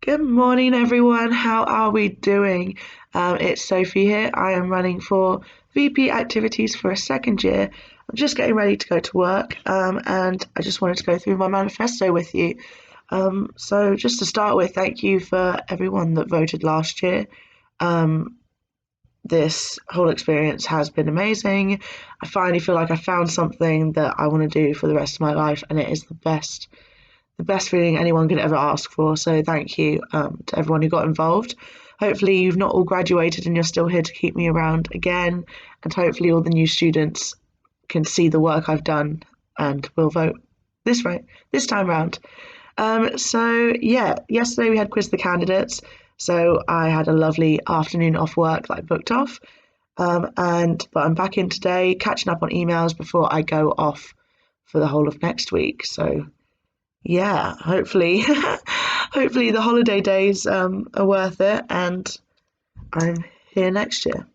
Good morning, everyone. How are we doing? It's Sophie here. I am running for VP activities for a second year. I'm just getting ready to go to work, and I just wanted to go through my manifesto with you. So, just to start with, thank you for everyone that voted last year. Um, this whole experience has been amazing. I finally feel like I found something that I want to do for the rest of my life, and it is the best feeling anyone could ever ask for. So thank you to everyone who got involved. Hopefully you've not all graduated and you're still here to keep me around again. And hopefully all the new students can see the work I've done and will vote this time round. So yeah, yesterday we had quiz the candidates. So I had a lovely afternoon off work that I booked off. But I'm back in today, catching up on emails before I go off for the whole of next week. So yeah, hopefully, hopefully the holiday days are worth it, and I'm here next year.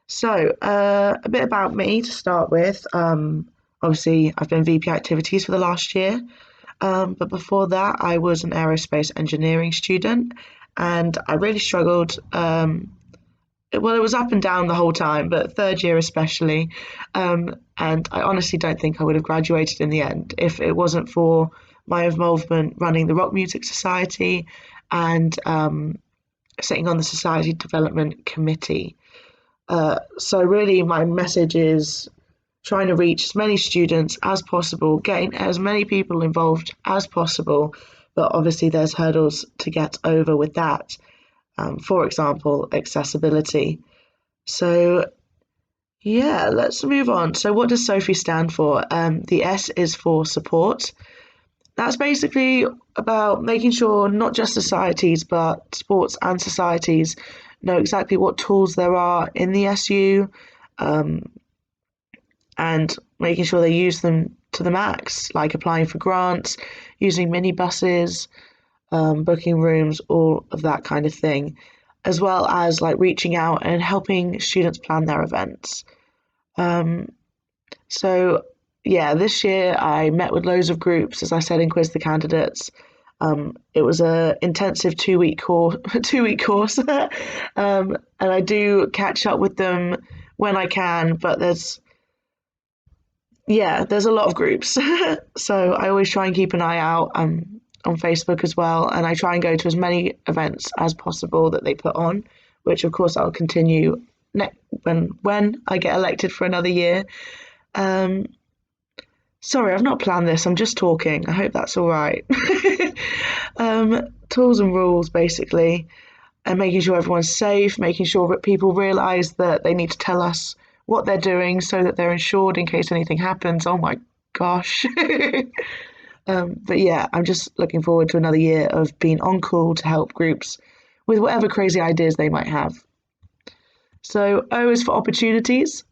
So, a bit about me to start with. Obviously, I've been VP activities for the last year, but before that, I was an aerospace engineering student, and I really struggled. Well, it was up and down the whole time, but third year especially. And I honestly don't think I would have graduated in the end if it wasn't for my involvement running the Rock Music Society and sitting on the Society Development Committee. So really my message is trying to reach as many students as possible, getting as many people involved as possible, but obviously there's hurdles to get over with that. For example, accessibility. So yeah, let's move on. So what does SOPHIE stand for? The S is for support. That's basically about making sure not just societies, but sports and societies know exactly what tools there are in the SU, and making sure they use them to the max, like applying for grants, using minibuses, booking rooms, all of that kind of thing, as well as like reaching out and helping students plan their events. So yeah, this year I met with loads of groups, as I said in Quiz the Candidates. It was a intensive 2 week course, 2 week course, and I do catch up with them when I can. But there's a lot of groups, so I always try and keep an eye out on Facebook as well, and I try and go to as many events as possible that they put on, which of course I'll continue when I get elected for another year. Um, Sorry, I've not planned this. I'm just talking. I hope that's all right. Tools and rules, basically, and making sure everyone's safe, making sure that people realise that they need to tell us what they're doing so that they're insured in case anything happens. Oh my gosh. But yeah, I'm just looking forward to another year of being on call to help groups with whatever crazy ideas they might have. So O is for opportunities.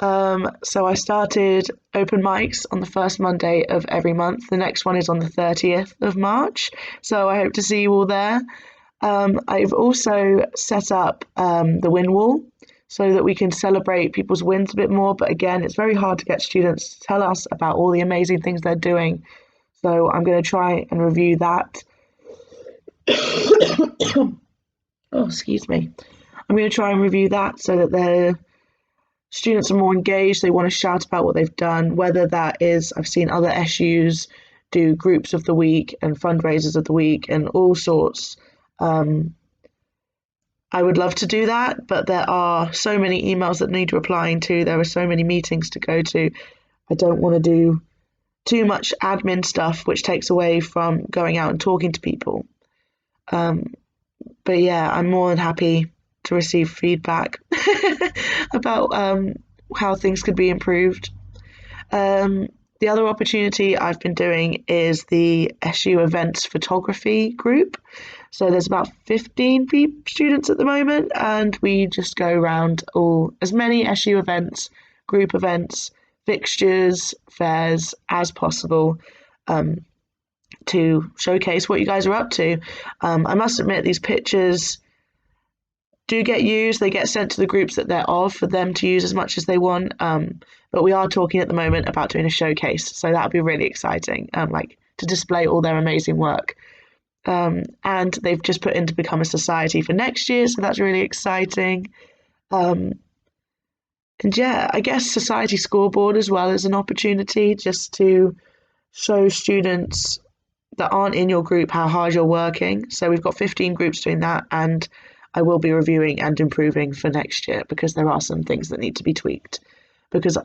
So I started open mics on the first Monday of every month. The next one is on the 30th of March. So I hope to see you all there. I've also set up the win wall so that we can celebrate people's wins a bit more. But again, it's very hard to get students to tell us about all the amazing things they're doing. So I'm going to try and review that. Oh, excuse me. I'm going to try and review that so that they're students are more engaged. They want to shout about what they've done, whether that is, I've seen other SUs do groups of the week and fundraisers of the week and all sorts. I would love to do that, but there are so many emails that need replying to. There are so many meetings to go to. I don't want to do too much admin stuff, which takes away from going out and talking to people. But yeah, I'm more than happy to receive feedback about how things could be improved. The other opportunity I've been doing is the SU Events Photography group. So there's about 15 students at the moment, and we just go around as many SU events, group events, fixtures, fairs as possible, to showcase what you guys are up to. I must admit, these pictures do get used. They get sent to the groups that they're of for them to use as much as they want. But we are talking at the moment about doing a showcase, so that'll be really exciting. Like to display all their amazing work. And they've just put in to become a society for next year, so that's really exciting. Um, and yeah, I guess society scoreboard as well is an opportunity just to show students that aren't in your group how hard you're working. So we've got 15 groups doing that, and I will be reviewing and improving for next year because there are some things that need to be tweaked. Because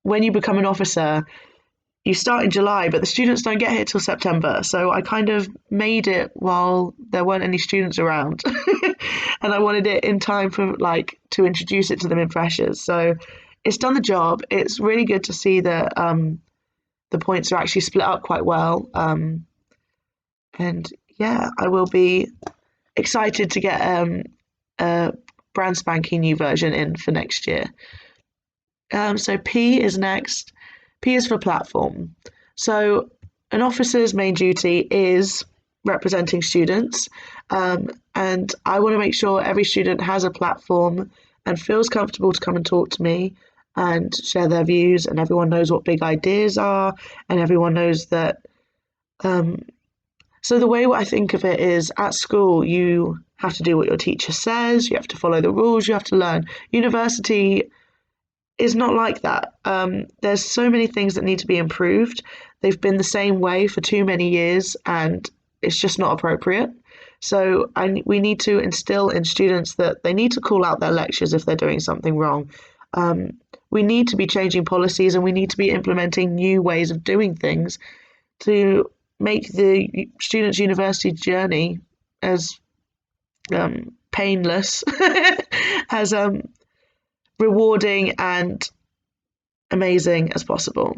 when you become an officer, you start in July, but the students don't get here till September. So I kind of made it while there weren't any students around. And I wanted it in time for to introduce it to them in freshers. So it's done the job. It's really good to see that the points are actually split up quite well. And yeah, I will be excited to get a brand spanking new version in for next year. So P is next. P is for platform. So an officer's main duty is representing students, and I want to make sure every student has a platform and feels comfortable to come and talk to me and share their views, and everyone knows what big ideas are, and everyone knows that. So the way I think of it is, at school you have to do what your teacher says, you have to follow the rules, you have to learn. University is not like that. There's so many things that need to be improved. They've been the same way for too many years, and it's just not appropriate. So we need to instill in students that they need to call out their lectures if they're doing something wrong. We need to be changing policies, and we need to be implementing new ways of doing things to make the students' university journey as painless, as rewarding and amazing as possible.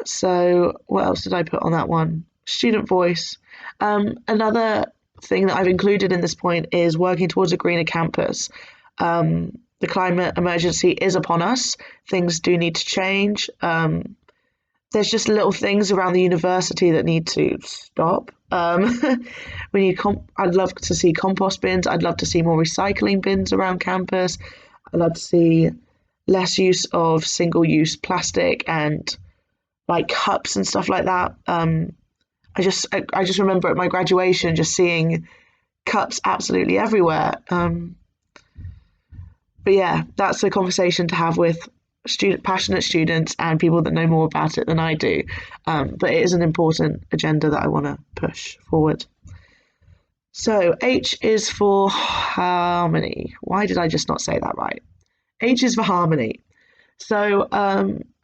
So what else did I put on that one? Student voice. Another thing that I've included in this point is working towards a greener campus. The climate emergency is upon us. Things do need to change. There's just little things around the university that need to stop. We need. I'd love to see compost bins. I'd love to see more recycling bins around campus. I'd love to see less use of single-use plastic and cups and stuff like that. I just remember at my graduation just seeing cups absolutely everywhere. But yeah, that's a conversation to have with passionate students and people that know more about it than I do. But it is an important agenda that I want to push forward. So H is for harmony. Why did I just not say that right? H is for harmony. So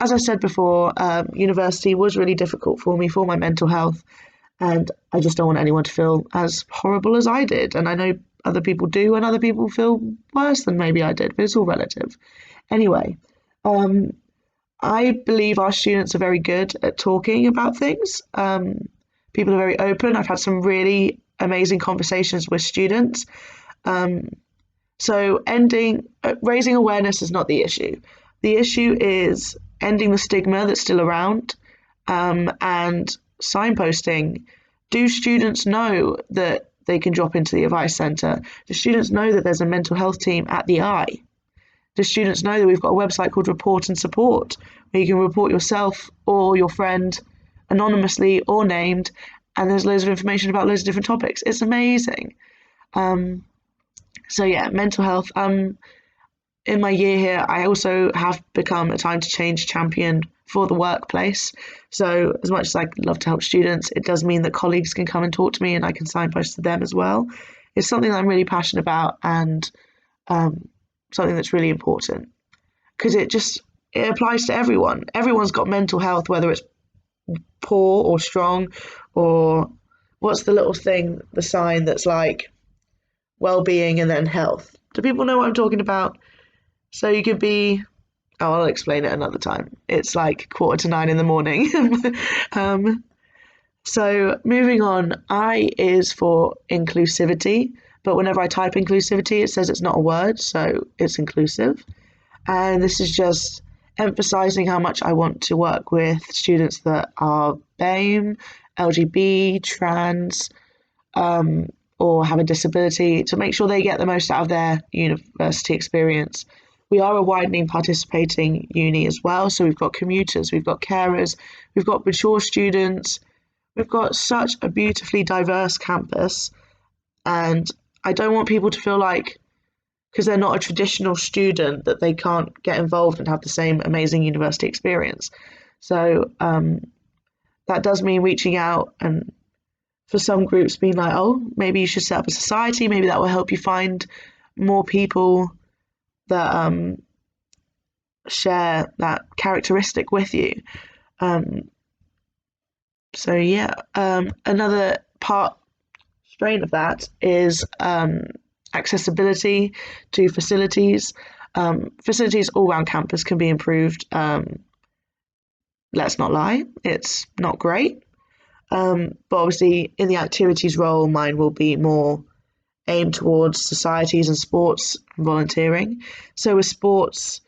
as I said before, university was really difficult for me for my mental health, and I just don't want anyone to feel as horrible as I did. And I know other people do, and other people feel worse than maybe I did, but it's all relative. Anyway, I believe our students are very good at talking about things. People are very open. I've had some really amazing conversations with students. So raising awareness is not the issue. The issue is ending the stigma that's still around, and signposting. Do students know that they can drop into the advice centre? Do students know that there's a mental health team at the Eye? Do students know that we've got a website called Report and Support, where you can report yourself or your friend anonymously or named, and there's loads of information about loads of different topics. It's amazing. So yeah, mental health. In my year here, I also have become a Time to Change champion for the workplace. So as much as I love to help students, it does mean that colleagues can come and talk to me, and I can signpost to them as well. It's something that I'm really passionate about, and something that's really important, because it applies to everyone. Everyone's got mental health, whether it's poor or strong, or what's the little thing, the sign that's like well-being and then health. Do people know what I'm talking about? So you could be, I'll explain it another time. It's 8:45 in the morning. So moving on, I is for inclusivity, but whenever I type inclusivity, it says it's not a word, so it's inclusive. And this is just emphasizing how much I want to work with students that are BAME, LGBT, trans, or have a disability, to make sure they get the most out of their university experience. We are a widening participating uni as well, so we've got commuters, we've got carers, we've got mature students, we've got such a beautifully diverse campus, and I don't want people to feel like because they're not a traditional student that they can't get involved and have the same amazing university experience. So that does mean reaching out and for some groups being like, oh, maybe you should set up a society, maybe that will help you find more people that share that characteristic with you. So yeah, another strain of that is accessibility to facilities. Facilities all around campus can be improved. Let's not lie, it's not great. But obviously in the activities role, mine will be more aimed towards societies and sports and volunteering. So with sports,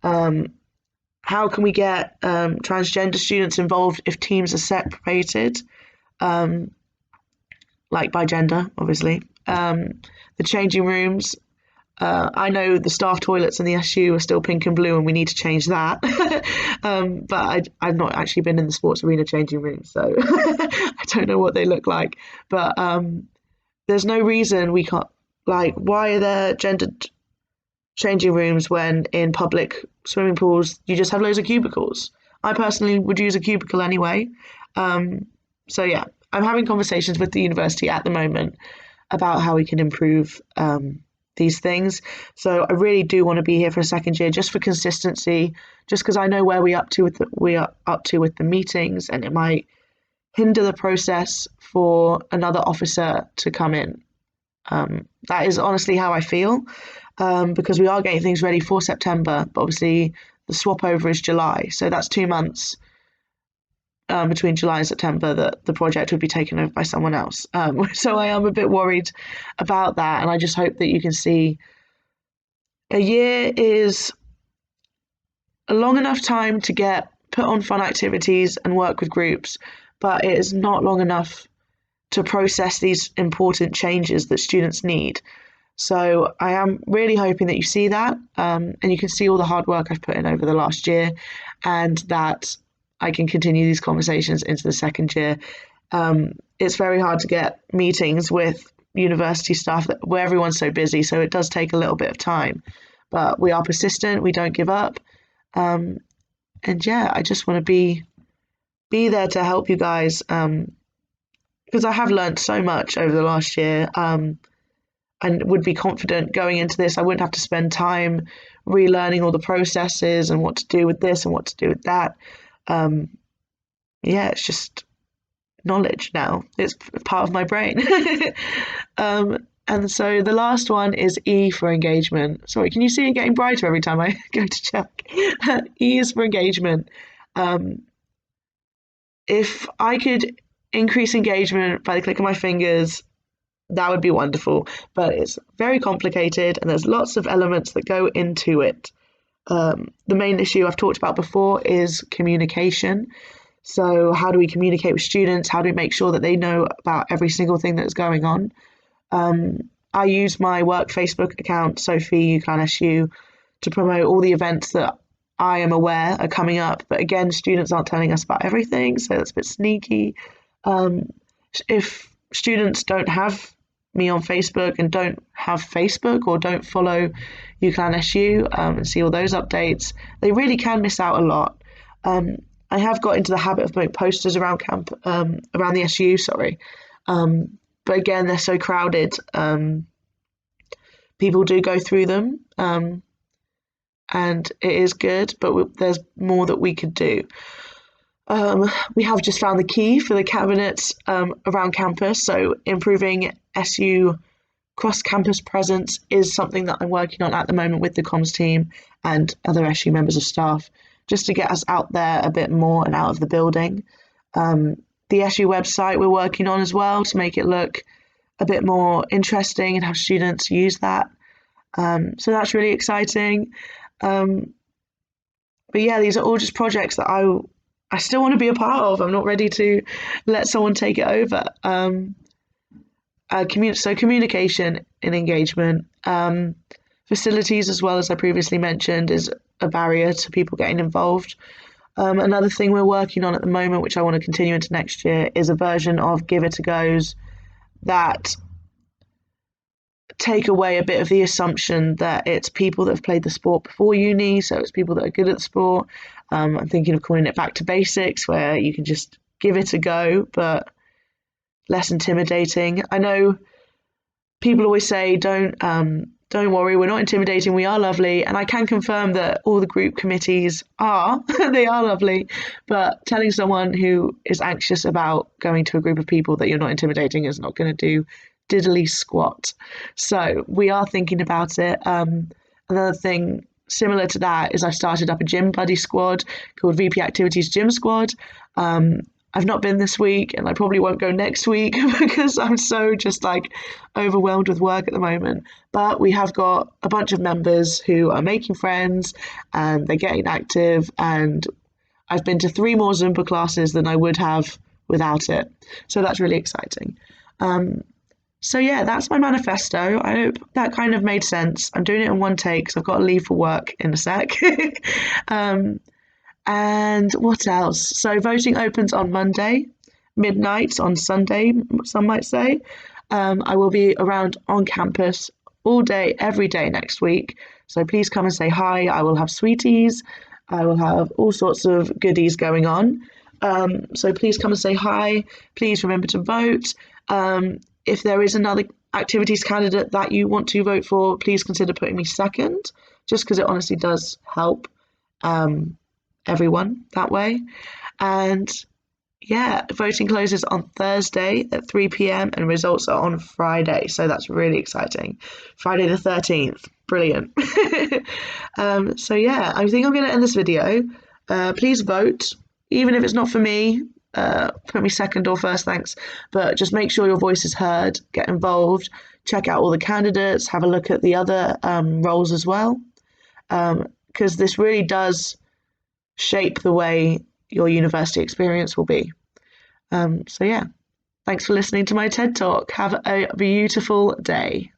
how can we get transgender students involved if teams are separated, like by gender, obviously. The changing rooms. I know the staff toilets in the SU are still pink and blue, and we need to change that. But I've not actually been in the sports arena changing rooms, so I don't know what they look like. But there's no reason we can't. Like, why are there gendered changing rooms when in public swimming pools you just have loads of cubicles? I personally would use a cubicle anyway. So yeah, I'm having conversations with the university at the moment about how we can improve these things. So I really do want to be here for a second year just for consistency, just because I know where we are up to with the meetings, and it might hinder the process for another officer to come in. That is honestly how I feel, because we are getting things ready for September, but obviously the swap over is July, so that's 2 months between July and September that the project would be taken over by someone else. So I am a bit worried about that, and I just hope that you can see a year is a long enough time to get put on fun activities and work with groups, but it is not long enough to process these important changes that students need. So I am really hoping that you see that, and you can see all the hard work I've put in over the last year, and that I can continue these conversations into the second year. It's very hard to get meetings with university staff where everyone's so busy, so it does take a little bit of time. But we are persistent, we don't give up. And yeah, I just want to be there to help you guys, because I have learned so much over the last year, and would be confident going into this. I wouldn't have to spend time relearning all the processes and what to do with this and what to do with that. Yeah, it's just knowledge now. It's part of my brain. And so the last one is E for engagement. Sorry, can you see it getting brighter every time I go to check? E is for engagement. If I could increase engagement by the click of my fingers, that would be wonderful. But it's very complicated, and there's lots of elements that go into it. The main issue I've talked about before is communication. So how do we communicate with students? How do we make sure that they know about every single thing that's going on? I use my work Facebook account, SOPHIE, UCLan SU, to promote all the events that I am aware are coming up. But again, students aren't telling us about everything, so that's a bit sneaky. If students don't have me on Facebook and don't have Facebook or don't follow UCLan SU and see all those updates, they really can miss out a lot. I have got into the habit of putting posters around around the SU, sorry. But again, they're so crowded. People do go through them, and it is good, but there's more that we could do. We have just found the key for the cabinets around campus, so improving SU cross-campus presence is something that I'm working on at the moment with the comms team and other SU members of staff, just to get us out there a bit more and out of the building. The SU website we're working on as well to make it look a bit more interesting and have students use that. So that's really exciting. But yeah, these are all just projects that I still want to be a part of. I'm not ready to let someone take it over. So communication and engagement. Facilities, as well as I previously mentioned, is a barrier to people getting involved. Another thing we're working on at the moment, which I want to continue into next year, is a version of Give It a Goes that take away a bit of the assumption that it's people that have played the sport before uni, so it's people that are good at the sport. I'm thinking of calling it Back to Basics, where you can just give it a go, but less intimidating. I know people always say, don't worry, we're not intimidating, we are lovely. And I can confirm that all the group committees are, they are lovely. But telling someone who is anxious about going to a group of people that you're not intimidating is not going to do diddly squat. So we are thinking about it. Another thing similar to that is I've started up a gym buddy squad called VP Activities Gym Squad. I've not been this week and I probably won't go next week because I'm so just like overwhelmed with work at the moment. But we have got a bunch of members who are making friends and they're getting active, and I've been to 3 more Zumba classes than I would have without it. So that's really exciting. So yeah, that's my manifesto. I hope that kind of made sense. I'm doing it in one take because I've got to leave for work in a sec. And what else? So voting opens on Monday, midnight on Sunday, some might say. I will be around on campus all day, every day next week. So please come and say hi. I will have sweeties. I will have all sorts of goodies going on. So please come and say hi. Please remember to vote. If there is another activities candidate that you want to vote for, please consider putting me second, just because it honestly does help everyone that way. And yeah, voting closes on Thursday at 3 p.m. and results are on Friday. So that's really exciting. Friday the 13th. Brilliant. So yeah, I think I'm going to end this video. Please vote, even if it's not for me. Put me second or first, thanks. But just make sure your voice is heard. Get involved. Check out all the candidates. Have a look at the other roles as well. Because this really does shape the way your university experience will be. So yeah, thanks for listening to my TED Talk. Have a beautiful day.